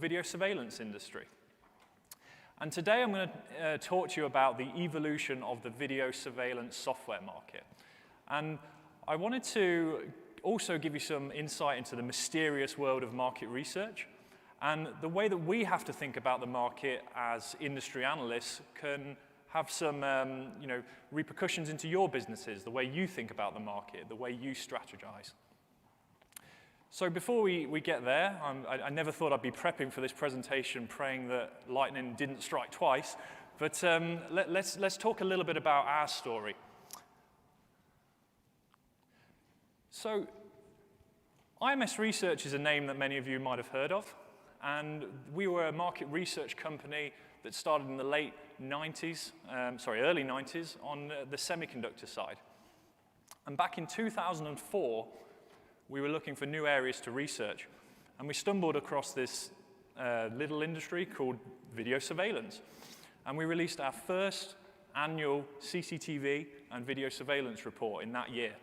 video surveillance industry. And today I'm going to talk to you about the evolution of the video surveillance software market. And I wanted to also give you some insight into the mysterious world of market research and the way that we have to think about the market as industry analysts can have some repercussions into your businesses, the way you think about the market, the way you strategize. So before we get there, I never thought I'd be prepping for this presentation praying that lightning didn't strike twice, but let's talk a little bit about our story. So IMS Research is a name that many of you might have heard of, and we were a market research company that started in the early 90s on the semiconductor side. And back in 2004, we were looking for new areas to research, and we stumbled across this little industry called video surveillance. And we released our first annual CCTV and video surveillance report in that year.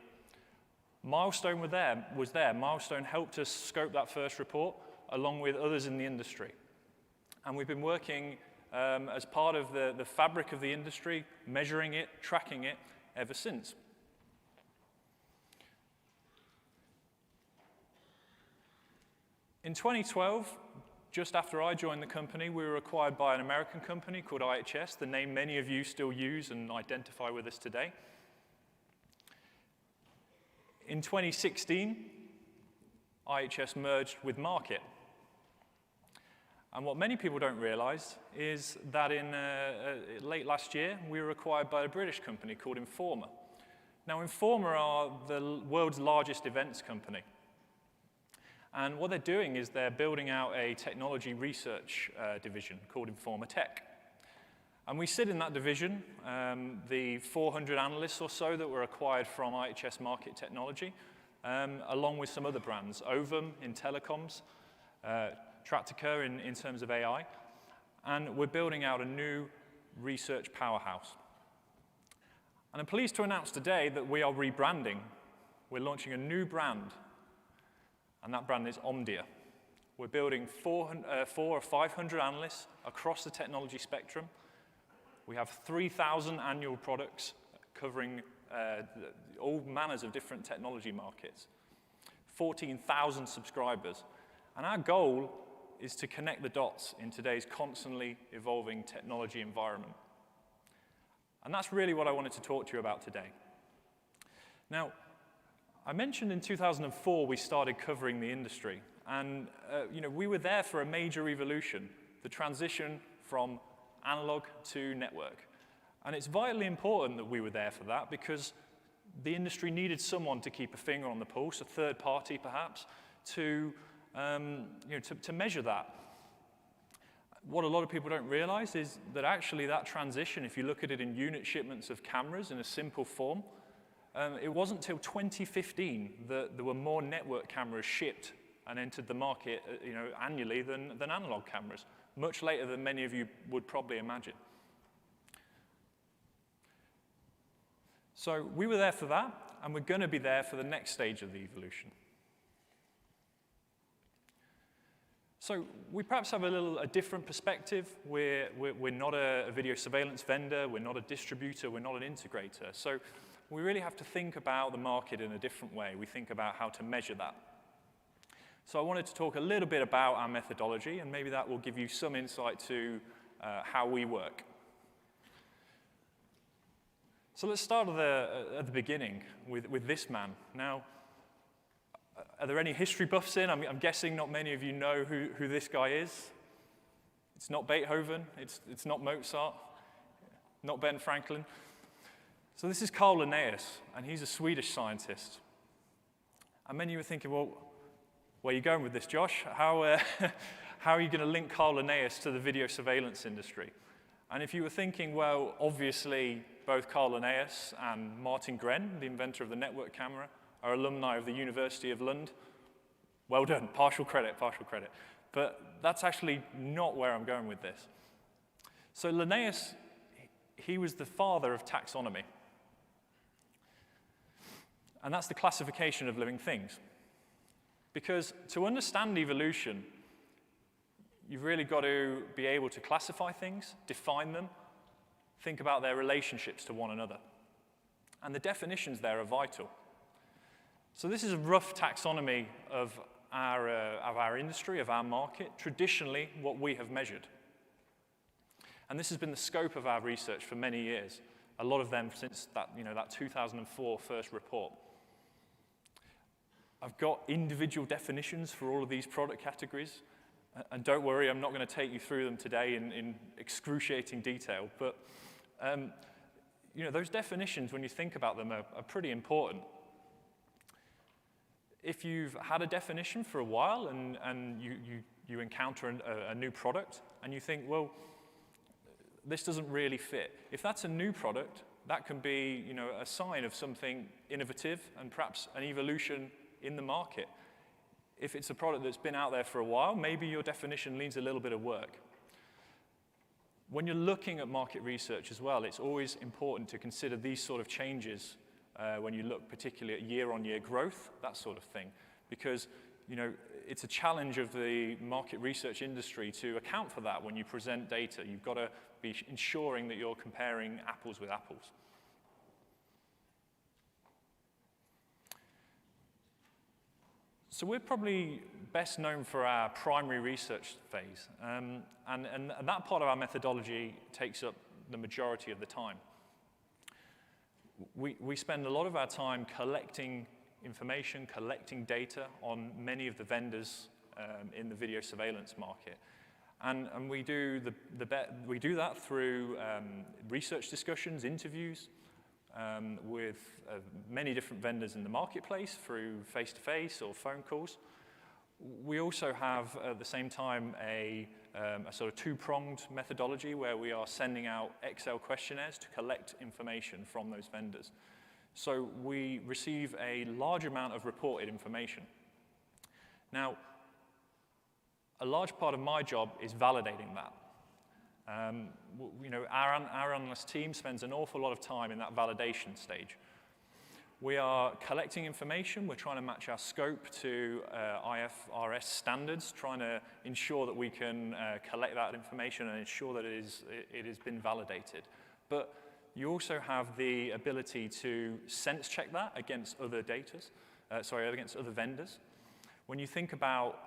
Milestone was there. Milestone helped us scope that first report along with others in the industry. And we've been working as part of the fabric of the industry, measuring it, tracking it ever since. In 2012, just after I joined the company, we were acquired by an American company called IHS, the name many of you still use and identify with us today. In 2016, IHS merged with Markit. And what many people don't realize is that in late last year, we were acquired by a British company called Informa. Now, Informa are the world's largest events company. And what they're doing is they're building out a technology research division called Informa Tech. And we sit in that division, the 400 analysts or so that were acquired from IHS Markit Technology, along with some other brands, Ovum in telecoms, Tractica in terms of AI, and we're building out a new research powerhouse. And I'm pleased to announce today that we are rebranding. We're launching a new brand, and that brand is Omdia. We're building 400 or 500 analysts across the technology spectrum. We have 3,000 annual products covering all manners of different technology markets, 14,000 subscribers. And our goal is to connect the dots in today's constantly evolving technology environment. And that's really what I wanted to talk to you about today. Now, I mentioned in 2004 we started covering the industry. And we were there for a major evolution, the transition from analog to network. And it's vitally important that we were there for that because the industry needed someone to keep a finger on the pulse, a third party perhaps, to measure that. What a lot of people don't realize is that actually that transition, if you look at it in unit shipments of cameras in a simple form, it wasn't until 2015 that there were more network cameras shipped and entered the market annually than analog cameras. Much later than many of you would probably imagine. So we were there for that, and we're going to be there for the next stage of the evolution. So we perhaps have a different perspective. We're not a video surveillance vendor, we're not a distributor, we're not an integrator. So we really have to think about the market in a different way. We think about how to measure that. So I wanted to talk a little bit about our methodology, and maybe that will give you some insight to how we work. So let's start at the beginning with this man. Now, are there any history buffs in? I'm guessing not many of you know who this guy is. It's not Beethoven, it's not Mozart, not Ben Franklin. So this is Carl Linnaeus, and he's a Swedish scientist. And many of you are thinking, well, where are you going with this, Josh? How are you going to link Carl Linnaeus to the video surveillance industry? And if you were thinking, well, obviously, both Carl Linnaeus and Martin Gren, the inventor of the network camera, are alumni of the University of Lund, well done, partial credit. But that's actually not where I'm going with this. So Linnaeus, he was the father of taxonomy. And that's the classification of living things. Because to understand evolution, you've really got to be able to classify things, define them, think about their relationships to one another. And the definitions there are vital. So this is a rough taxonomy of our industry, of our market, traditionally what we have measured. And this has been the scope of our research for many years, a lot of them since that 2004 first report. I've got individual definitions for all of these product categories, and don't worry, I'm not going to take you through them today in excruciating detail, but those definitions, when you think about them, are pretty important. If you've had a definition for a while and you encounter a new product and you think, well, this doesn't really fit. If that's a new product, that can be a sign of something innovative and perhaps an evolution in the market. If it's a product that's been out there for a while, maybe your definition needs a little bit of work. When you're looking at market research as well, it's always important to consider these sort of changes when you look particularly at year-on-year growth, that sort of thing. Because it's a challenge of the market research industry to account for that when you present data. You've got to be ensuring that you're comparing apples with apples. So we're probably best known for our primary research phase. And that part of our methodology takes up the majority of the time. We spend a lot of our time collecting information, collecting data on many of the vendors in the video surveillance market. And we do that through research discussions, interviews with many different vendors in the marketplace through face-to-face or phone calls. We also have, at the same time, a sort of two-pronged methodology where we are sending out Excel questionnaires to collect information from those vendors. So we receive a large amount of reported information. Now, a large part of my job is validating that. Our analyst team spends an awful lot of time in that validation stage. We are collecting information. We're trying to match our scope to IFRS standards, trying to ensure that we can collect that information and ensure that it has been validated. But you also have the ability to sense check that against other against other vendors. When you think about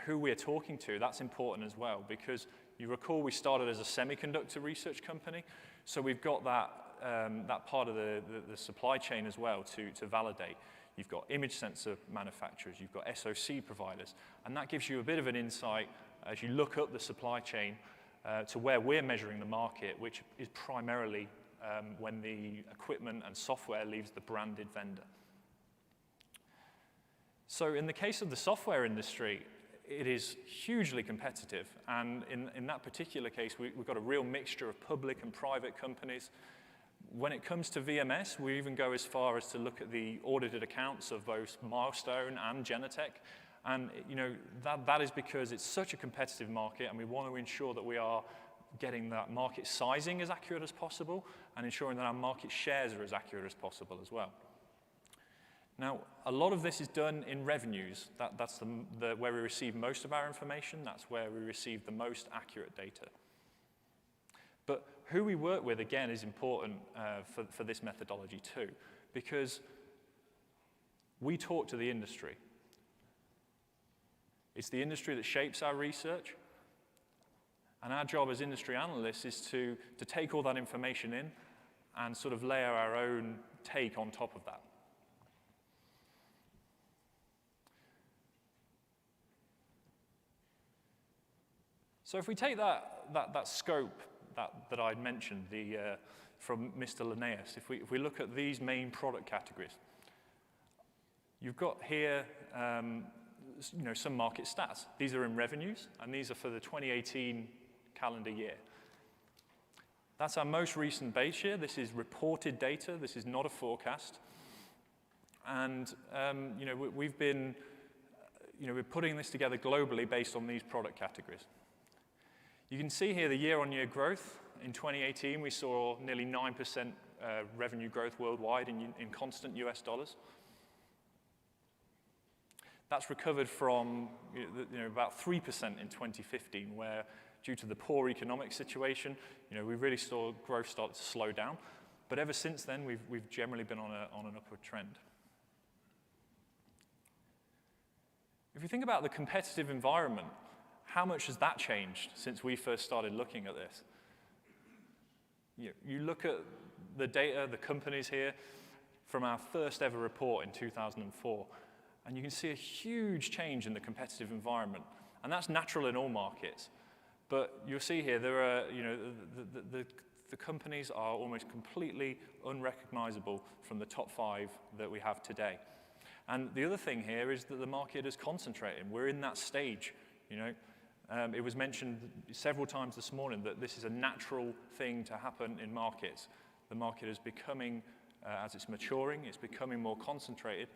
who we're talking to, that's important as well, because you recall we started as a semiconductor research company, so we've got that part of the supply chain as well to validate. You've got image sensor manufacturers, you've got SoC providers, and that gives you a bit of an insight as you look up the supply chain to where we're measuring the market, which is primarily when the equipment and software leaves the branded vendor. So in the case of the software industry, it is hugely competitive, and in that particular case, we've got a real mixture of public and private companies. When it comes to VMS, we even go as far as to look at the audited accounts of both Milestone and Genetec, and that is because it's such a competitive market, and we want to ensure that we are getting that market sizing as accurate as possible, and ensuring that our market shares are as accurate as possible as well. Now, a lot of this is done in revenues. That's where we receive most of our information. That's where we receive the most accurate data. But who we work with, again, is important for this methodology too, because we talk to the industry. It's the industry that shapes our research, and our job as industry analysts is to take all that information in and sort of layer our own take on top of that. So if we take that scope that I'd mentioned from Mr. Linnaeus, if we look at these main product categories, you've got here some market stats. These are in revenues, and these are for the 2018 calendar year. That's our most recent base year. This is reported data. This is not a forecast. And we're putting this together globally based on these product categories. You can see here the year-on-year growth. In 2018, we saw nearly 9% revenue growth worldwide in constant US dollars. That's recovered from about 3% in 2015, where due to the poor economic situation, we really saw growth start to slow down. But ever since then, we've generally been on an upward trend. If you think about the competitive environment, how much has that changed since we first started looking at this? You look at the data, the companies here, from our first ever report in 2004, and you can see a huge change in the competitive environment. And that's natural in all markets. But you'll see here, there are, the companies are almost completely unrecognizable from the top 5 that we have today. And the other thing here is that the market is concentrating. We're in that stage, It was mentioned several times this morning that this is a natural thing to happen in markets. The market is becoming, as it's maturing, it's becoming more concentrated,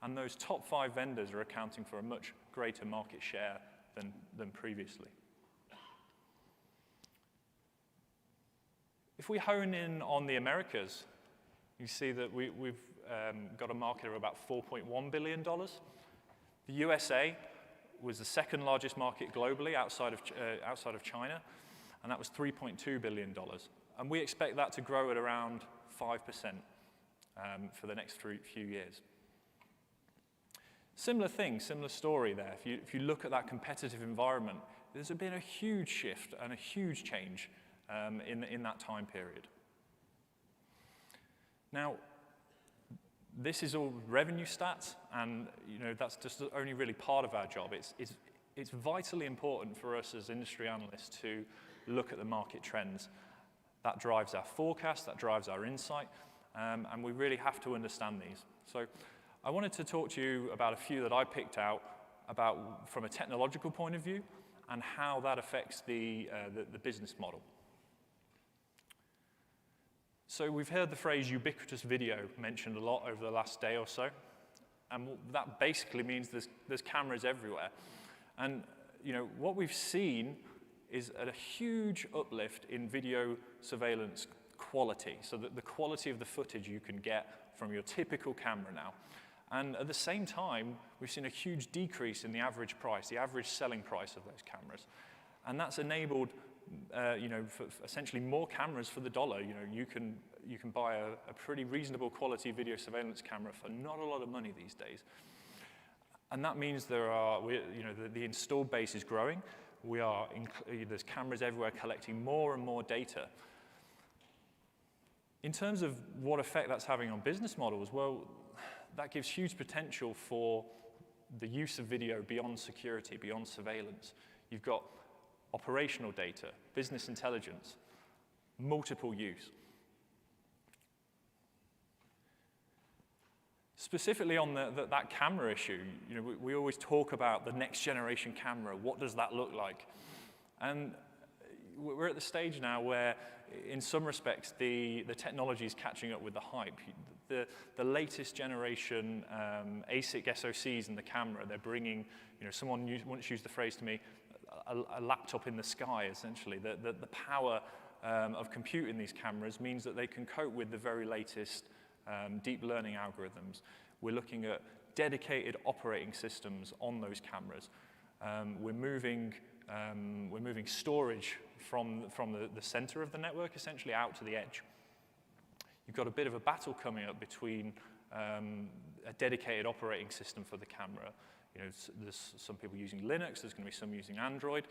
and those top 5 vendors are accounting for a much greater market share than previously. If we hone in on the Americas, you see that we've got a market of about $4.1 billion. The USA was the second largest market globally outside of China, and that was $3.2 billion. And we expect that to grow at around 5% for the next few years. Similar thing, similar story there. If you look at that competitive environment, there's been a huge shift and a huge change in that time period. Now, this is all revenue stats, and that's just only really part of our job. It's vitally important for us as industry analysts to look at the market trends. That drives our forecast, that drives our insight, and we really have to understand these. So I wanted to talk to you about a few that I picked out about from a technological point of view and how that affects the business model. So we've heard the phrase ubiquitous video mentioned a lot over the last day or so, and that basically means there's cameras everywhere. And what we've seen is a huge uplift in video surveillance quality, so that the quality of the footage you can get from your typical camera now. And at the same time, we've seen a huge decrease in the average price, the average selling price of those cameras. And that's enabled for essentially more cameras for the dollar. You can buy a pretty reasonable quality video surveillance camera for not a lot of money these days. And that means the installed base is growing. There's cameras everywhere collecting more and more data. In terms of what effect that's having on business models, well, that gives huge potential for the use of video beyond security, beyond surveillance. You've got operational data, business intelligence, multiple use. Specifically on that camera issue, we always talk about the next generation camera. What does that look like? And we're at the stage now where, in some respects, the technology is catching up with the hype. The latest generation ASIC SoCs in the camera, they're bringing, someone once used the phrase to me, a laptop in the sky, essentially. The power of compute in these cameras means that they can cope with the very latest deep learning algorithms. We're looking at dedicated operating systems on those cameras. We're moving storage from the center of the network, essentially, out to the edge. You've got a bit of a battle coming up between a dedicated operating system for the camera. There's some people using Linux, there's going to be some using Android,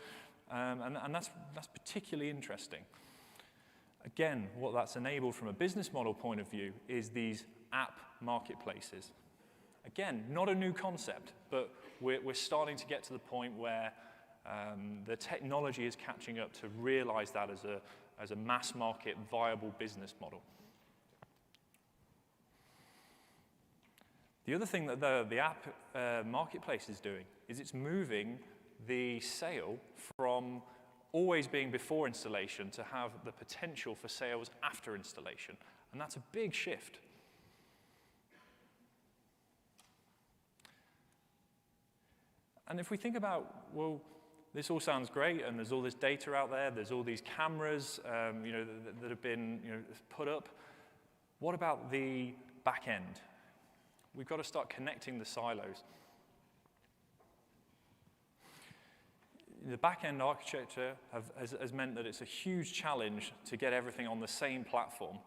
and that's particularly interesting. Again, what that's enabled from a business model point of view is these app marketplaces. Again, not a new concept, but we're starting to get to the point where the technology is catching up to realize that as a mass market viable business model. The other thing that the app marketplace is doing is it's moving the sale from always being before installation to have the potential for sales after installation. And that's a big shift. And if we think about, well, this all sounds great, and there's all this data out there, there's all these cameras that have been put up. What about the back end? We've got to start connecting the silos. the back-end architecture has meant that it's a huge challenge to get everything on the same platform.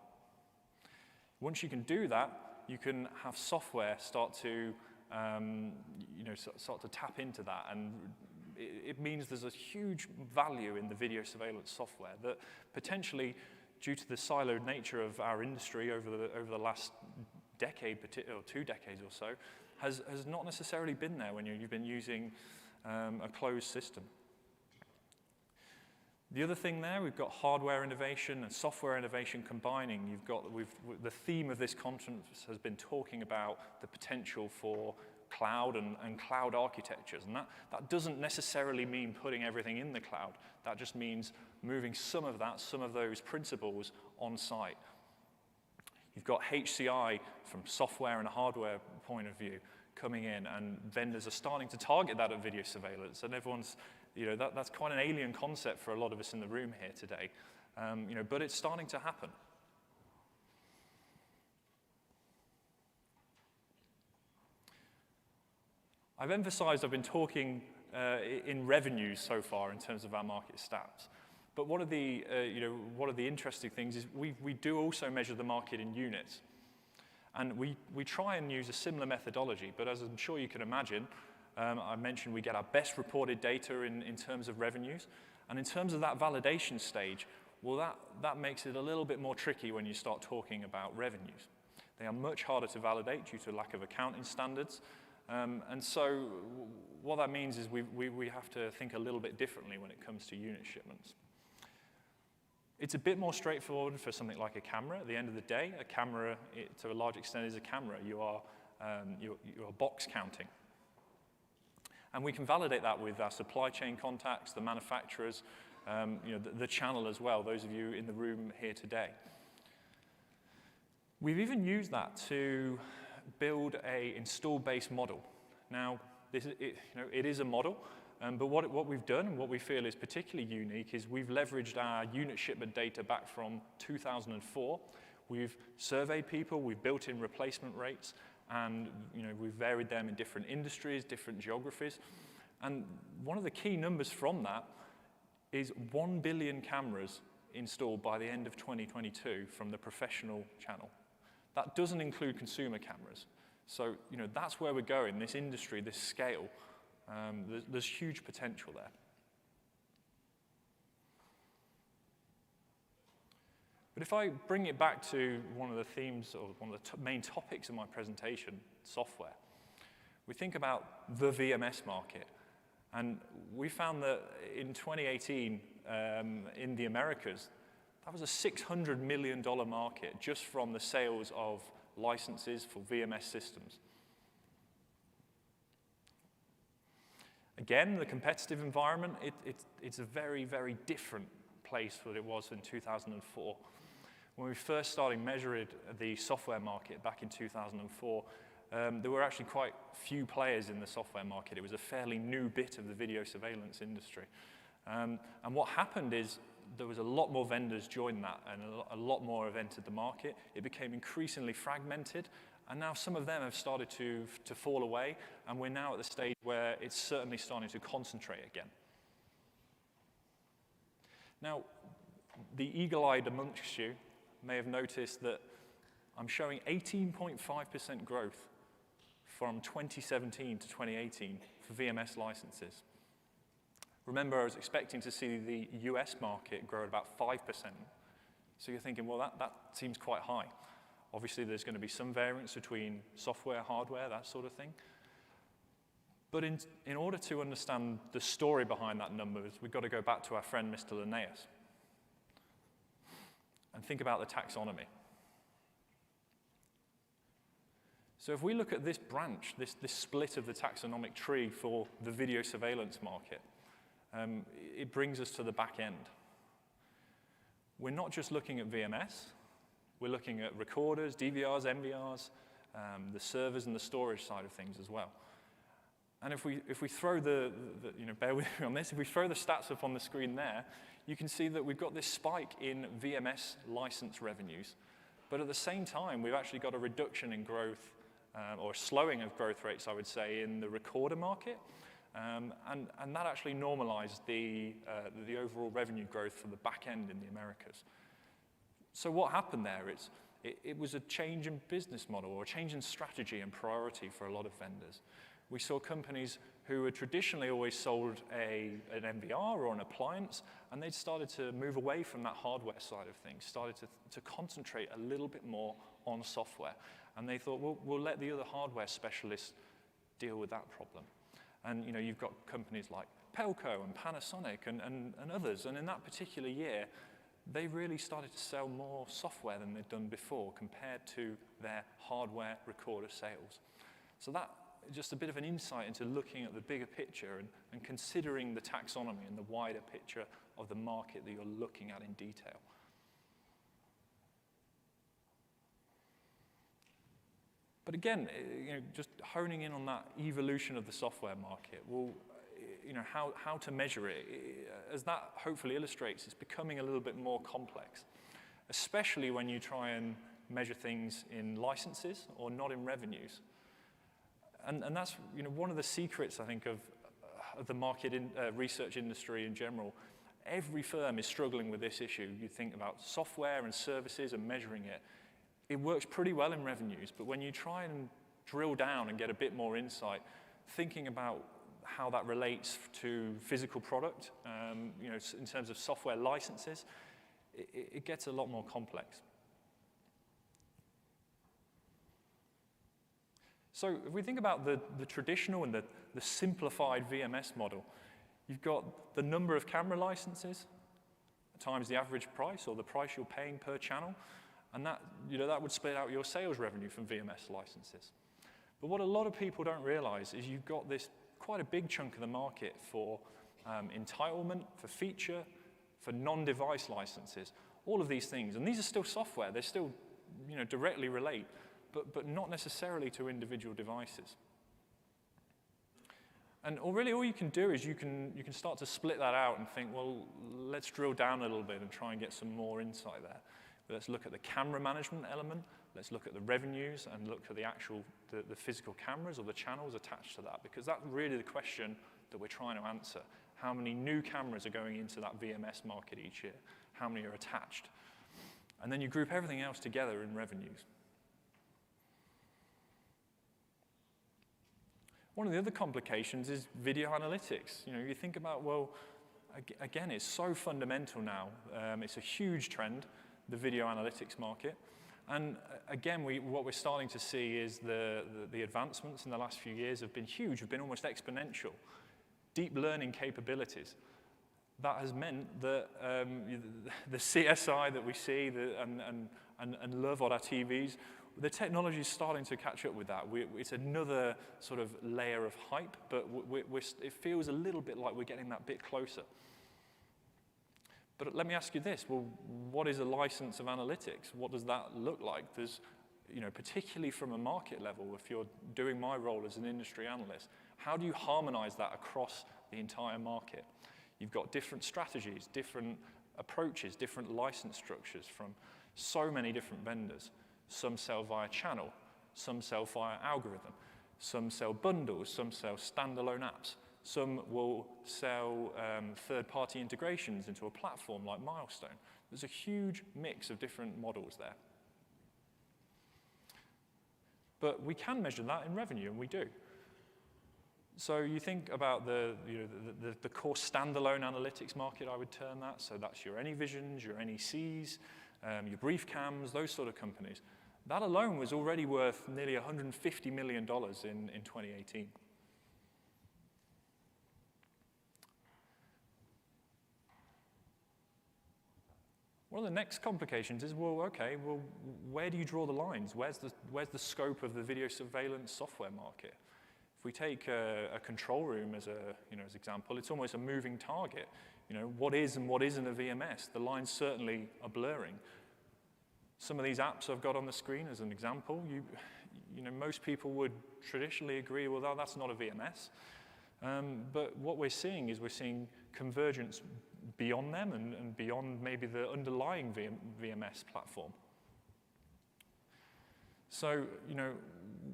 Once you can do that, you can have software start to tap into that, and it means there's a huge value in the video surveillance software that potentially, due to the siloed nature of our industry over the last decade or 2 decades or so, has not necessarily been there when you've been using a closed system. The other thing there, we've got hardware innovation and software innovation combining. The theme of this conference has been talking about the potential for cloud and cloud architectures. And that doesn't necessarily mean putting everything in the cloud. That just means moving some of those principles on site. You've got HCI from software and hardware point of view coming in, and vendors are starting to target that at video surveillance. And everyone's, that's quite an alien concept for a lot of us in the room here today. But it's starting to happen. I've been talking in revenues so far in terms of our market stats. But one of the interesting things is we do also measure the market in units. And we try and use a similar methodology, but as I'm sure you can imagine, I mentioned we get our best reported data in terms of revenues. And in terms of that validation stage, well, that makes it a little bit more tricky when you start talking about revenues. They are much harder to validate due to lack of accounting standards. And so what that means is we have to think a little bit differently when it comes to unit shipments. It's a bit more straightforward for something like a camera. At the end of the day, a camera, to a large extent, is a camera. You are box counting. And we can validate that with our supply chain contacts, the manufacturers, the channel as well, those of you in the room here today. We've even used that to build an install-based model. Now, it is a model, but what we've done and what we feel is particularly unique is we've leveraged our unit shipment data back from 2004. We've surveyed people, we've built in replacement rates, and we've varied them in different industries, different geographies. And one of the key numbers from that is 1 billion cameras installed by the end of 2022 from the professional channel. That doesn't include consumer cameras. So, that's where we're going, this industry, this scale. There's huge potential there. But if I bring it back to one of the themes or one of the main topics of my presentation, software, we think about the VMS market. And we found that in 2018, in the Americas, that was a $600 million market just from the sales of licenses for VMS systems. Again, the competitive environment, it's a very, very different place than it was in 2004. When we first started measuring the software market back in 2004, there were actually quite few players in the software market. It was a fairly new bit of the video surveillance industry. And what happened is there was a lot more vendors joined that, and a lot more have entered the market. It became increasingly fragmented, and now some of them have started to fall away, and we're now at the stage where it's certainly starting to concentrate again. Now, the eagle-eyed amongst you may have noticed that I'm showing 18.5% growth from 2017 to 2018 for VMS licenses. Remember, I was expecting to see the US market grow at about 5%. So you're thinking, well, that seems quite high. Obviously, there's going to be some variance between software, hardware, that sort of thing. But in order to understand the story behind that number, we've got to go back to our friend, Mr. Linnaeus, and think about the taxonomy. So if we look at this branch, this split of the taxonomic tree for the video surveillance market, it brings us to the back end. We're not just looking at VMS, we're looking at recorders, DVRs, MVRs, the servers and the storage side of things as well. And if we throw bear with me on this, if we throw the stats up on the screen there, you can see that we've got this spike in VMS license revenues. But at the same time, we've actually got a reduction in growth, or a slowing of growth rates, I would say, in the recorder market. And that actually normalized the overall revenue growth for the back end in the Americas. So what happened there? It was a change in business model or a change in strategy and priority for a lot of vendors. We saw companies who had traditionally always sold an MVR or an appliance, and they'd started to move away from that hardware side of things, started to concentrate a little bit more on software. And they thought, well, we'll let the other hardware specialists deal with that problem. And you've got companies like Pelco and Panasonic and others. And in that particular year, they really started to sell more software than they'd done before compared to their hardware recorder sales. So that just a bit of an insight into looking at the bigger picture and considering the taxonomy and the wider picture of the market that you're looking at in detail. But again, just honing in on that evolution of the software market, well, how to measure it, as that hopefully illustrates, it's becoming a little bit more complex, especially when you try and measure things in licenses or not in revenues. And that's one of the secrets, I think, of the market research industry in general. Every firm is struggling with this issue. You think about software and services and measuring it. It works pretty well in revenues, but when you try and drill down and get a bit more insight, thinking about how that relates to physical product, in terms of software licenses, it gets a lot more complex. So if we think about the traditional and the simplified VMS model, you've got the number of camera licenses times the average price or the price you're paying per channel, and that would split out your sales revenue from VMS licenses. But what a lot of people don't realize is you've got this quite a big chunk of the market for entitlement, for feature, for non-device licenses, all of these things. And these are still software. They still directly relate, but not necessarily to individual devices. And really all you can do is you can start to split that out and think, well, let's drill down a little bit and try and get some more insight there. Let's look at the camera management element. Let's look at the revenues and look at the actual, the physical cameras or the channels attached to that, because that's really the question that we're trying to answer. How many new cameras are going into that VMS market each year? How many are attached? And then you group everything else together in revenues. One of the other complications is video analytics. You think about, well, again, it's so fundamental now. It's a huge trend, the video analytics market. And again, what we're starting to see is the advancements in the last few years have been huge, have been almost exponential. Deep learning capabilities. That has meant that the CSI that we see and love on our TVs, the technology is starting to catch up with that. It's another sort of layer of hype, but it feels a little bit like we're getting that bit closer. But let me ask you this, well, what is a license of analytics? What does that look like? There's, particularly from a market level, if you're doing my role as an industry analyst, how do you harmonize that across the entire market? You've got different strategies, different approaches, different license structures from so many different vendors. Some sell via channel, some sell via algorithm, some sell bundles, some sell standalone apps. Some will sell third-party integrations into a platform like Milestone. There's a huge mix of different models there. But we can measure that in revenue, and we do. So you think about the core standalone analytics market, I would term that. So that's your AnyVisions, your NECs, your BriefCams, those sort of companies. That alone was already worth nearly $150 million in 2018. One of the next complications is, well, where do you draw the lines? Where's the scope of the video surveillance software market? If we take a control room as an example, it's almost a moving target. What is and what isn't a VMS? The lines certainly are blurring. Some of these apps I've got on the screen as an example, most people would traditionally agree, well, that's not a VMS. But what we're seeing is convergence beyond them and beyond maybe the underlying VMS platform. So,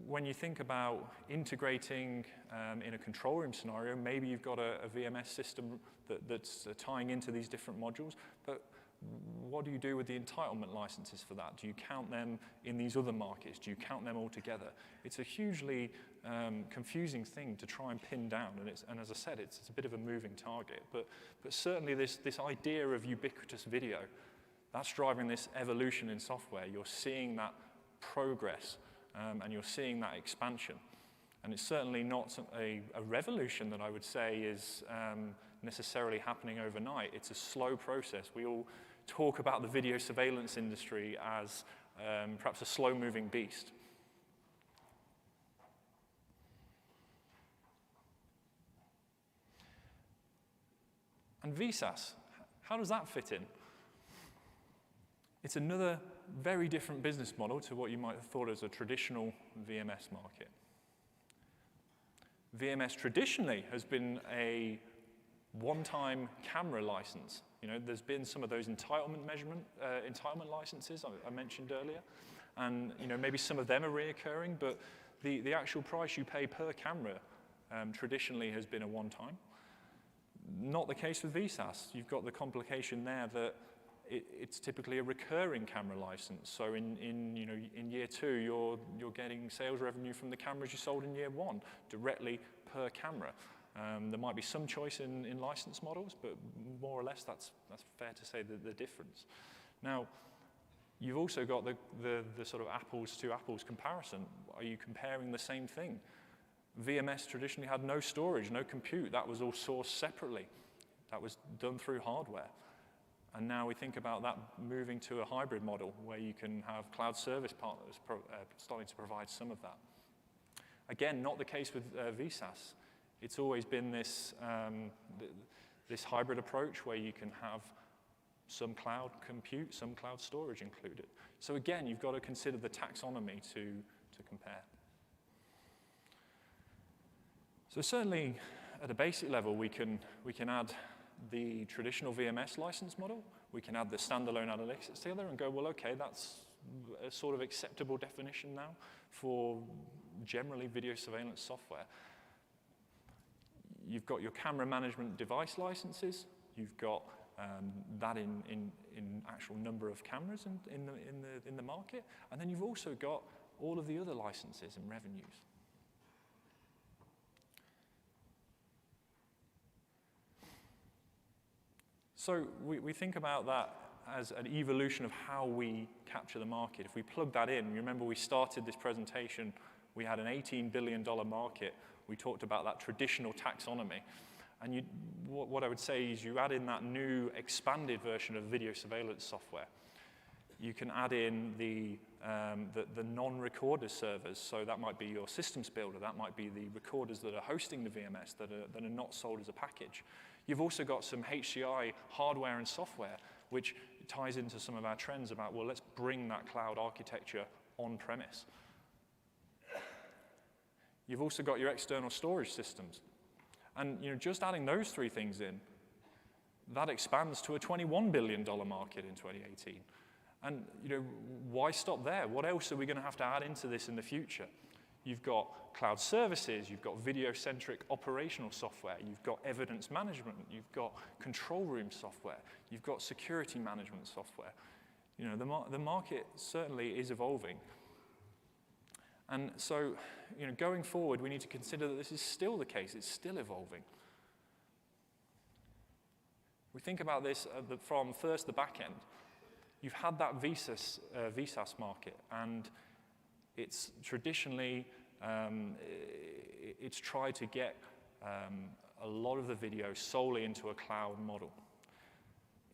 when you think about integrating in a control room scenario, maybe you've got a VMS system that's tying into these different modules, but what do you do with the entitlement licenses for that? Do you count them in these other markets? Do you count them all together? It's a hugely confusing thing to try and pin down, and as I said, it's a bit of a moving target, but certainly this idea of ubiquitous video, that's driving this evolution in software. You're seeing that progress, and you're seeing that expansion. And it's certainly not a revolution that I would say is necessarily happening overnight. It's a slow process. We all talk about the video surveillance industry as perhaps a slow-moving beast. And VSaaS, how does that fit in? It's another very different business model to what you might have thought as a traditional VMS market. VMS traditionally has been a one-time camera license. There's been some of those entitlement licenses I mentioned earlier, and maybe some of them are reoccurring, but the actual price you pay per camera traditionally has been a one-time. Not the case with VSaaS. You've got the complication there that it's typically a recurring camera license. So in year 2, you're getting sales revenue from the cameras you sold in year 1 directly per camera. There might be some choice in license models, but more or less that's fair to say the difference. Now, you've also got the sort of apples to apples comparison. Are you comparing the same thing? VMS traditionally had no storage, no compute. That was all sourced separately. That was done through hardware. And now we think about that moving to a hybrid model where you can have cloud service partners starting to provide some of that. Again, not the case with VSaaS. It's always been this hybrid approach where you can have some cloud compute, some cloud storage included. So again, you've got to consider the taxonomy to compare. So certainly, at a basic level, we can add the traditional VMS license model. We can add the standalone analytics together and go, well, okay, that's a sort of acceptable definition now for generally video surveillance software. You've got your camera management device licenses. You've got that in actual number of cameras in the market, and then you've also got all of the other licenses and revenues. So we think about that as an evolution of how we capture the market. If we plug that in, remember we started this presentation, we had an $18 billion market. We talked about that traditional taxonomy. And what I would say is you add in that new expanded version of video surveillance software. You can add in the non-recorder servers. So that might be your systems builder. That might be the recorders that are hosting the VMS that are not sold as a package. You've also got some HCI hardware and software, which ties into some of our trends about, well, let's bring that cloud architecture on-premise. You've also got your external storage systems. And just adding those 3 things in, that expands to a $21 billion market in 2018. And why stop there? What else are we going to have to add into this in the future? You've got cloud services, you've got video-centric operational software, you've got evidence management, you've got control room software, you've got security management software. The market certainly is evolving. And so, going forward, we need to consider that this is still the case. It's still evolving. We think about this from first the back end. You've had that VSaaS market, and it's traditionally, it's tried to get a lot of the video solely into a cloud model.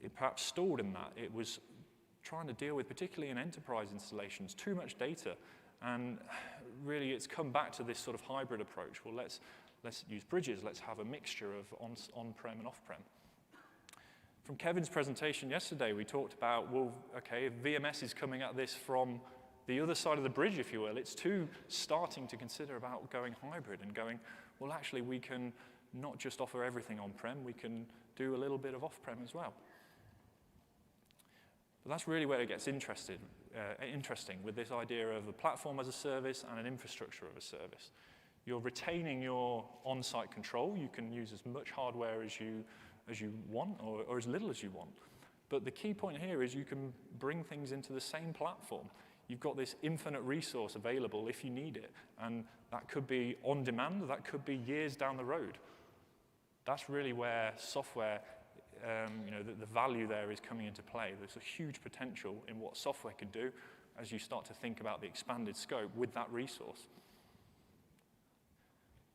It perhaps stalled in that. It was trying to deal with, particularly in enterprise installations, too much data. And really, it's come back to this sort of hybrid approach. Well, let's use bridges. Let's have a mixture of on-prem and off-prem. From Kevin's presentation yesterday, we talked about, well, okay, if VMS is coming at this from the other side of the bridge, if you will, it's too starting to consider about going hybrid and going, well, actually, we can not just offer everything on-prem, we can do a little bit of off-prem as well. But that's really where it gets interesting with this idea of a platform as a service and an infrastructure of a service. You're retaining your on-site control. You can use as much hardware as you want or as little as you want. But the key point here is you can bring things into the same platform. You've got this infinite resource available if you need it. And that could be on demand, that could be years down the road. That's really where software, the value there is coming into play. There's a huge potential in what software can do as you start to think about the expanded scope with that resource.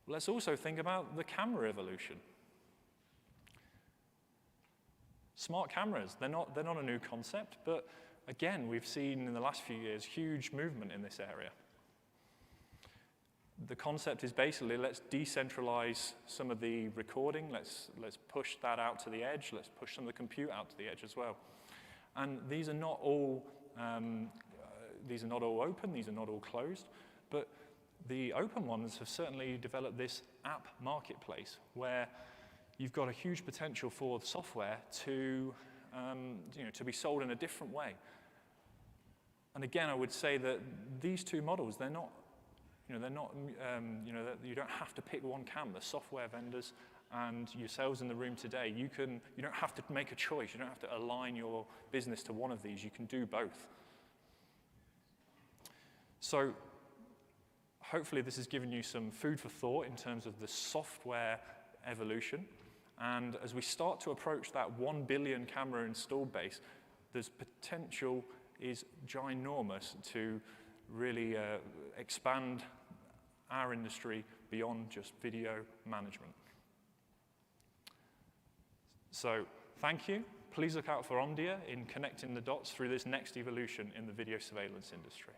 Let's also think about the camera evolution. Smart cameras, they're not a new concept, but again, we've seen in the last few years huge movement in this area. The concept is basically let's decentralize some of the recording, let's push that out to the edge, let's push some of the compute out to the edge as well. And these are not all open, these are not all closed, but the open ones have certainly developed this app marketplace where you've got a huge potential for the software to be sold in a different way. And again, I would say that these two models, you don't have to pick one camp. The software vendors and yourselves in the room today, you don't have to make a choice. You don't have to align your business to one of these. You can do both. So hopefully this has given you some food for thought in terms of the software evolution. And as we start to approach that 1 billion camera installed base, there's potential is ginormous to really expand our industry beyond just video management. So thank you. Please look out for Omdia in connecting the dots through this next evolution in the video surveillance industry.